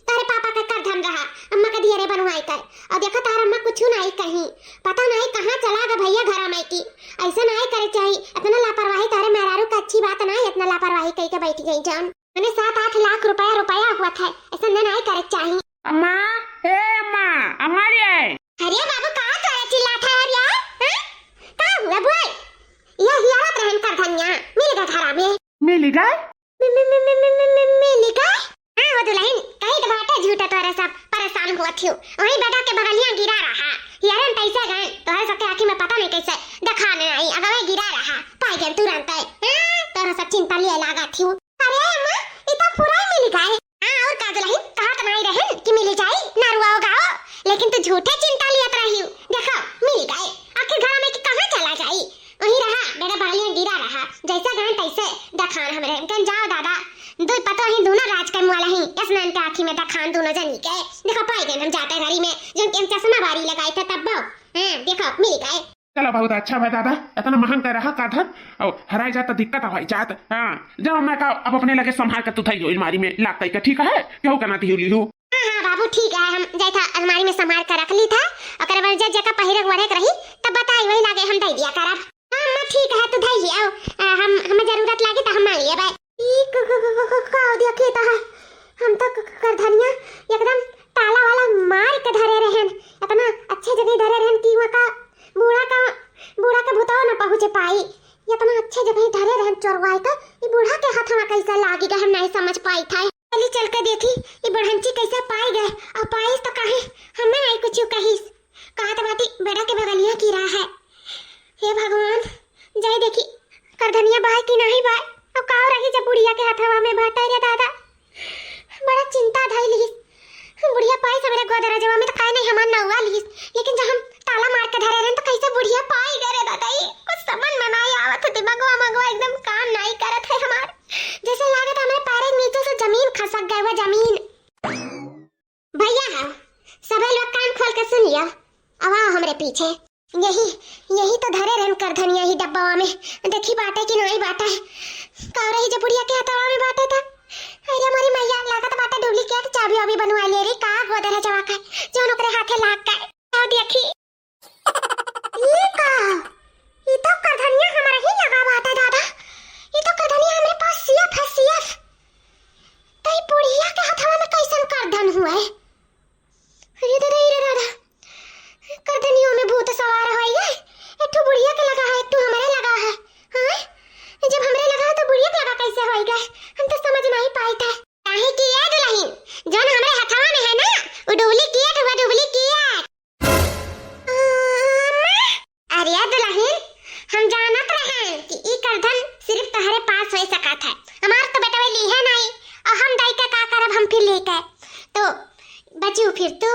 तारे पापा का कर धम रहा, अम्मा का दियरे बनवाई कर। और देखो तार अम्मा कुछ नहीं कहीं, पता नहीं कहां चला गया भैया घर में की। ऐसा नहीं करे चाहिए, इतना लापरवाही तारे मेहरारू का अच्छी बात नहीं, इतना लापरवाही कही के बैठी गई जान। मैंने 7-8 लाख रुपया हुआ था, ऐसा नहीं करे चाहिए। अम्मा ए अम्मा अम्मा रे, अरे बाबू कहां तो चिल्लाता है यार, हैं का हुआ बोल? ये हियारत रहन कर धनिया मिल गया घर में, मिल गए मिल गए। हां वो दुल्हन कहीं तो बाटे झूठा, तोरे सब परेशान हुआ थियो, वही बेटा के बगलियां गिरा रहा, यारन पैसे गए तोरे सबके आंखी में पता नहीं कैसे दिखाने आई, अगवे गिरा रहा पाई गए तुरंत है। हां तोरा सब चिंता लिए लगा थियो। अरे अम्मा ये तो पूरा ही मिल गए। हां और का दुल्हन कहा तो नहीं रहन कि मिल जाए नरवा होगा, लेकिन तू झूठे चिंता लियत रही हो। देखो मिल गए, आखिर घर में कि कहां चला जाई, वही रहा बेटा बगलियां गिरा रहा, जैसा गए तैसे दखान हमरे कन जाओ दादा, दो पतो ही दोनों राज के वाला ही स्नान के आंखी में दखान दोनों जनी के। देखो पाई गए हम जाते घरी में जो के चश्मा बारी लगाए थे तब हां देखो मिल गए। चलो बहुत अच्छा भाई दादा, इतना महंग कर रहा का धन और हराई जाता दिक्कत हो जात। हां जाओ मैं का अब अपने लगे संभाल के तू थई हो अलमारी में लाग के, ठीक है? क्यों करना थी लिहू? हां बाबू ठीक है, हम जैसा अलमारी में संभाल कर रख ली था, अगर वर जगह पहिरक वरक रही तब बताई वही लागे हम दे दिया करब। हां मां ठीक है तू धई आओ, हम जरूरत लागे तो हम मांग लिए भाई। का देखिए तो हम तो कर धनिया एकदम ताला वाला मार के धरे रहन, इतना अच्छे जगह धरे रहन कि वहां का बूढ़ा के भूतवा न पहुंचे पाई, इतना अच्छे जगह धरे रहन चोरवाई का, ये बूढ़ा के हाथ में कैसे लागी गए हम नहीं समझ पाई था। चली चल के देखी ये बुढ़ंची कैसे पाई गए, और पाई तो कहे हमें नहीं कुछ कही, कहा तो बाती बेटा के बगलिया की रहा है। हे भगवान जय देखी कर धनिया बाय की नहीं बाय, अब का रही जब बुढ़िया के हाथवा में बाटा रे दादा, बड़ा चिंता धइली। बुढ़िया पाई सवेरे गोदरा जवा में तो काहे नहीं हमान नौवा ली, लेकिन जब हम ताला मार के धरे रहन तो कैसे बुढ़िया पाई गए रे दादा, ई कुछ समझ में नहीं आवत, दिमागवा एकदम काम नहीं करत है हमार, जैसे लागत हमारे पैर के नीचे से जमीन खसक गए वो जमीन। भैया सब लोग कान खोल के सुन लिया, अब आओ हमरे पीछे, यही तो धरे रहन कर धनिया ही डब्बावा में, देखी बाटे कि नहीं बाटे, का रही जब बुढ़िया के हाथवा में बाटे था। अरे हमारी मैया लागत बाटे डुप्लीकेट चाबी वाबी बनवा ले रे, का गोदर जवा का जो ओकरे हाथे लाग के आओ देखी ये का, ये तो कर धनिया हमारा ही लगा बाटे दादा, ये तो कर धनिया हमरे पास सीएफ है सीएफ, तो ये बुढ़िया के हाथवा में कैसन कर धन हुआ है। अरे दादा कर धनियों में भूत सवार हो गए, एक तो बुढ़िया के लगा है, एक तो हमारे लगा है। हां जब हमरे लगा तो बुढ़िया के लगा कैसे हो गए, हम तो समझ नहीं पाई था। काहे की ये दुल्हन जो हमरे हथवा में है ना वो डुप्लीकेट हुआ डुप्लीकेट। अरे दुल्हन हम जानत रहे कि ई करधन सिर्फ तुम्हारे पास हो सका था, हमार तो बेटा ली है नहीं, और हम दाई का करब हम फिर लेके तो बचू फिर तू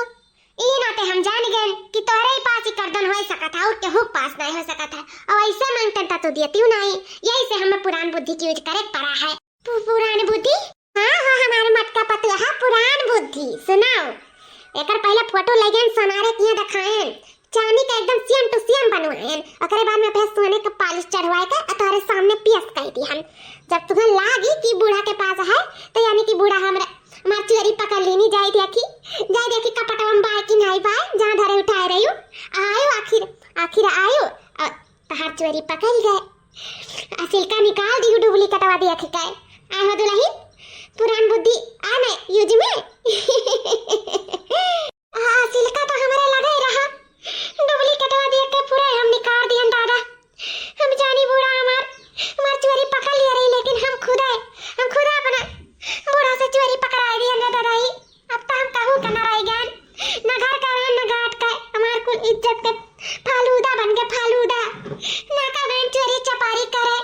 ई नाते हम जान गए कि तोरे ही पास ही करधन हो सका था और केहू पास नहीं हो सका था, और ऐसे मांगतन तो देती नहीं, यही से हमें पुरान बुद्धि की यूज करे पड़ा है। पुरान बुद्धि हां हमारे मटका पतला है पुरान बुद्धि। सुनाओ एकर पहले फोटो लगन सोनारे किए दिखाएं, चांदी का एकदम सेम टू सेम बनवाएं, ओकरे बाद में फिर सोने का पॉलिश चढ़वाए के तुम्हारे सामने पेश कर दी हम। जब तुम्हें लागी कि बूढ़ा के पास है तो यानी कि बूढ़ा हमरा चोरी पकड़ लेनी, जाए देखी कपटवा में बाय कि नहीं बाय, जहां धरे उठाए रही आयो आखिर आयो चोरी पकड़ गए। सिल्का निकाल दी, डुबली कटवा दिया खिकाए। आए हो दुल्हन, पुरान बुद्धि आने यूज में। सिल्का तो हमारे लगा ही रहा, डुबली कटवा दिया के पूरा हम निकाल दिया दादा। हम जानी बूढ़ा हमार चोरी पकड़ लिया रही, लेकिन हम खुद अपना बूढ़ा से चोरी पकड़ा दिया ना दादा ही। अब तो हम कहूँ का ना रह गए, न घर का रहन न घाट का, हमार कुल इज्जत के फालूदा बन गए, फालूदा ना का बहन चोरी चपारी करे,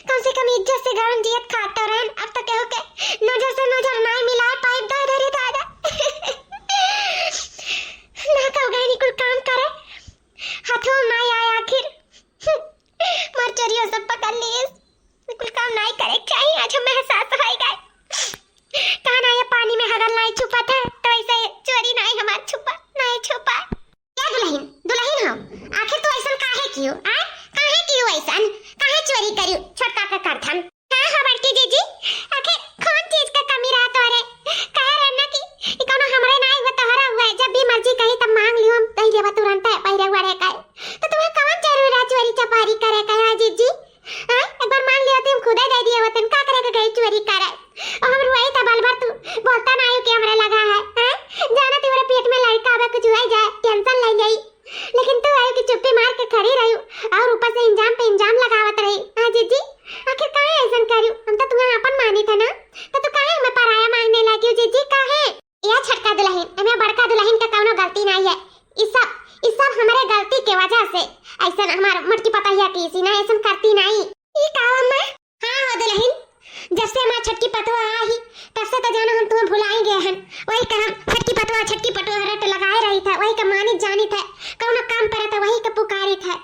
कम से कम इज्जत से गाँव जियत खाता रहन। अब तो कहूँ के नजर से नजर ना मिला पाइप दे धरे दादा। ना का गए कुल काम करे, हाथों ना आया आखिर मार चोरियों सब पकड़ लिए, कुल काम नहीं करे चाहिए। आज हमें एहसास हो गया कहा ना ये पानी में हगल नहीं छुपा था, तो ऐसे चोरी नहीं हमार छुपा नहीं छुपा। क्या दुल्हन हो, आखिर तू ऐसा काहे क्यों काहे क्यों ऐसा काहे चोरी करियो छोटका का करथन। हां हो बंटी जीजी, आखिर कौन चीज का कमी रहा तोरे, कह रहना कि ई कोनो हमरे नहीं हुआ तोहरा हुआ है, जब भी मर्जी कही तब मांग लियो, हम दे देबा तुरंत पहिरे हुआ का। तो तुम्हें कौन जरूर है चोरी चपारी करे का है जीजी? हां एक बार मांग लिया तुम खुद ही दे दिया वतन, का करे गई चोरी करे और हम रुआई था बाल बार। तू बोलता ना आयो कि हमरा लगा है जाना तेरे पेट में लड़का आवे कुछ हुआ जाए टेंशन ले जाई, लेकिन तू आयो कि चुप्पी मार के खड़ी रही और ऊपर से इंजाम पे इंजाम लगावत रही। हां जीजी आखिर काहे ऐसा करियो, हम तो तुम्हें अपन मानी था ना, तो तू काहे हमें पराया मांगने लगी जीजी काहे? या छटका दुल्हन, हमें बड़का दुल्हन का कोनो गलती नहीं है, इस सब हमारे गलती के वजह से ऐसा हमार मटकी पता है कि इसी ना ऐसा करती नहीं। ई का अम्मा? हां हो दुल्हन, जब से हमार छटकी पटुआ आई तब से तो जानो हम तुम्हें भुलाई गए हैं। वही का हम छटकी पटुआ हरट लगाए रही था, वही का मानी जानी था, कौनो काम पर था वही का पुकारी था,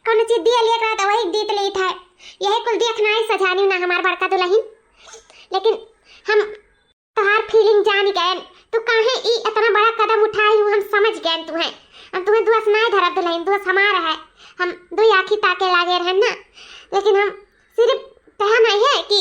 कौनो चीज दिया लिया रहा था वही दीत ली था। यही कुल देखना है सजानी ना हमार बड़का दुल्हन, लेकिन हम तोहार फीलिंग जान गए, तू काहे ई इतना बड़ा कदम उठाई हूं हम समझ गए तुम्हें। हम तुम्हें दोस्त नहीं धरब दुल्हन, दोस्त हमारा है, हम दो आँखी ताके लागे रहन ना, लेकिन हम सिर्फ कहा नहीं है कि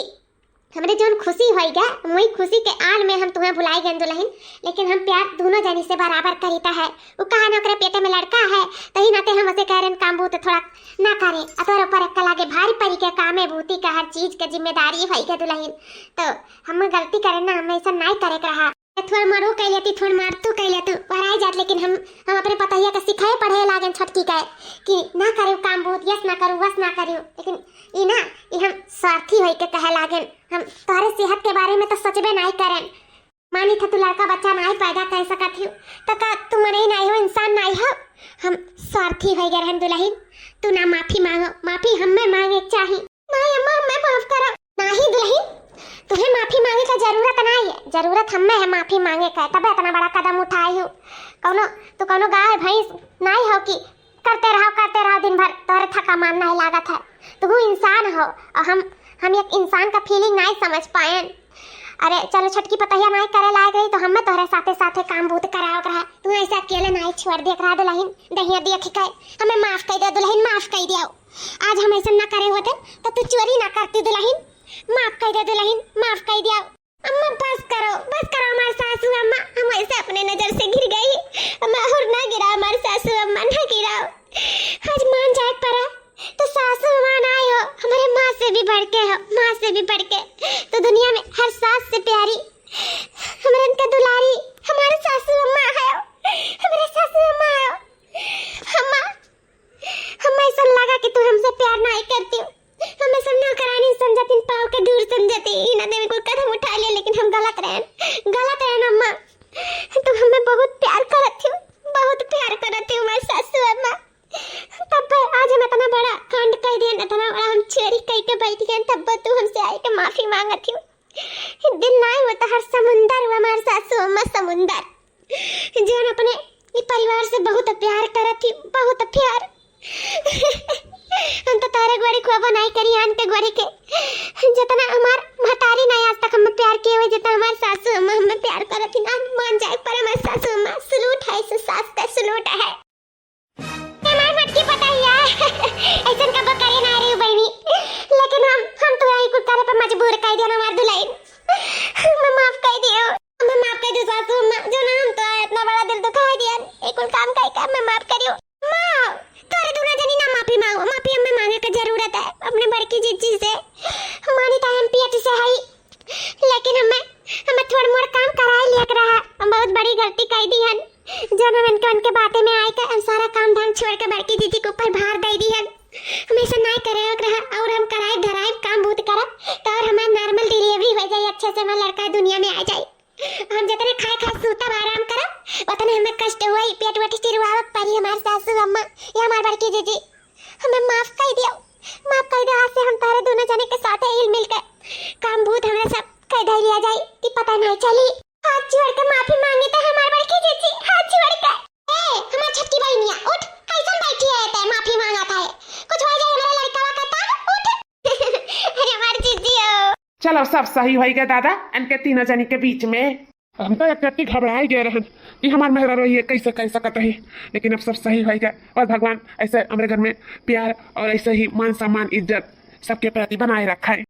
हमरे जोन खुशी होई गया वही खुशी के आड़ में हम तुम्हें भुलाई गए दुल्हन, लेकिन हम प्यार दोनों जनी से बराबर करीता है। वो कहा ना करे पेटे में लड़का है तही नाते हम उसे कह रहे काम बूत थोड़ा ना करे, अतोर ऊपर एक लागे भारी पड़ी के काम है भूती का हर चीज के जिम्मेदारी होई गए दुल्हन, तो हम गलती करे ना, हम ऐसा नहीं करे रहा, थोड़ा मरो कह लेती थोड़ा मार तू कह लेती वराई जात, लेकिन हम अपने पतैया का सिखाए पढ़े लागन छटकी का कि ना करियो काम बहुत, यस ना करू वस ना करियो, लेकिन ई ना ई हम स्वार्थी होई के कहे लागन, हम तोरे सेहत के बारे में तो सोचबे नहीं करें। मानी था तू लड़का बच्चा नहीं पैदा कर सकत हो तो का तू मरे नहीं हो, इंसान नहीं हो, हम स्वार्थी हो गए रहन दुल्हन। तू ना माफी मांगो, माफी हमें मांगे चाहिए। नहीं अम्मा हमें माफ करो। नहीं दुल्हन तुम्हें माफी मांगे का जरूरत नहीं है, जरूरत हमें है माफी मांगे का, तब इतना बड़ा कदम उठाई हो। कौनो गाय भैंस नहीं हो कि करते रहो दिन भर, तोरे थका मान नहीं लागत है। तू इंसान हो और हम एक इंसान का फीलिंग नहीं समझ पाए। अरे चलो छटकी पतैया नहीं करे लायक रही तो हमें तोहरे साथे काम भूत कराओ रहा, तू ऐसे अकेले नहीं छोड़ देख रहा दुल्हन, दहिया देख के हमें माफ कर दे दुल्हन, माफ कर दियो। आज हम ऐसा ना करे होते तो तू चोरी ना करती दुल्हन, माफ कर दे दुल्हन, माफ कर दिया। अम्मा बस करो हमारे सासू अम्मा, हम ऐसे अपने नजर से गिर गई, अम्मा और ना गिरा हमारे सासू अम्मा, ना गिराओ। आज मान जाए पड़ा तो सासू माँ ना हो, हमारे माँ से भी बढ़ के हो, माँ से भी बढ़ के तो दुनिया में हर सास से प्यारी हमारे इनका दुलारी हमारे सासू अम्मा है, हमारे सासू अम्मा है। अम्मा हमें ऐसा लगा कि तू हमसे प्यार नहीं करती हो, हमें सब ना करानी समझती, पाव के दूर समझती, ना देवी कोई कदम उठा लिया, लेकिन हम गलत रहे अम्मा, तुम हमें बहुत प्यार करती हो, बहुत प्यार करती हो हमारे सासू अम्मा। तब आज हम इतना बड़ा कांड कर दिया, इतना बड़ा हम चोरी करके बैठ गए, तब तू हमसे आई के माफी मांगती हो। दिल नहीं होता हर समुंदर हुआ हमारे सासू अम्मा, समुंदर जो अपने परिवार से बहुत प्यार करती, बहुत प्यार। हम तो तारे गोड़ी को नहीं करी आन के गोड़ी के, जितना हमार महतारी नहीं आज तक हमें प्यार किए हुए जितना हमारे सासू अम्मा हमें प्यार करती ना, मान जाए पर हमारे सासू अम्मा सलूट है, सास पे सलूट है। हमारी मटकी पतैया ऐसा कब करे ना रही बहनी, लेकिन हम तो यही कुछ करे पर मजबूर कर दिया हमार दुल्हन, हमें माफ कर दियो, हमें माफ कर दो सासू अम्मा, जो ना हम तो इतना बड़ा दिल दुखा दिया, एक काम कर हमें माफ करियो। माँ तोरे दूना जनी ना माफी मांगो, माफी हमें मांगे चलो सब सही हो गया दादा इनके तीनों जनी के बीच में। हम तो एक घबराए गए रहन कि हमार मेहरा रही कैसे कह सकत है, लेकिन अब सब सही हो गया। और भगवान ऐसे हमारे घर में प्यार और ऐसे ही मान सम्मान इज्जत सबके प्रति बनाए रखा है।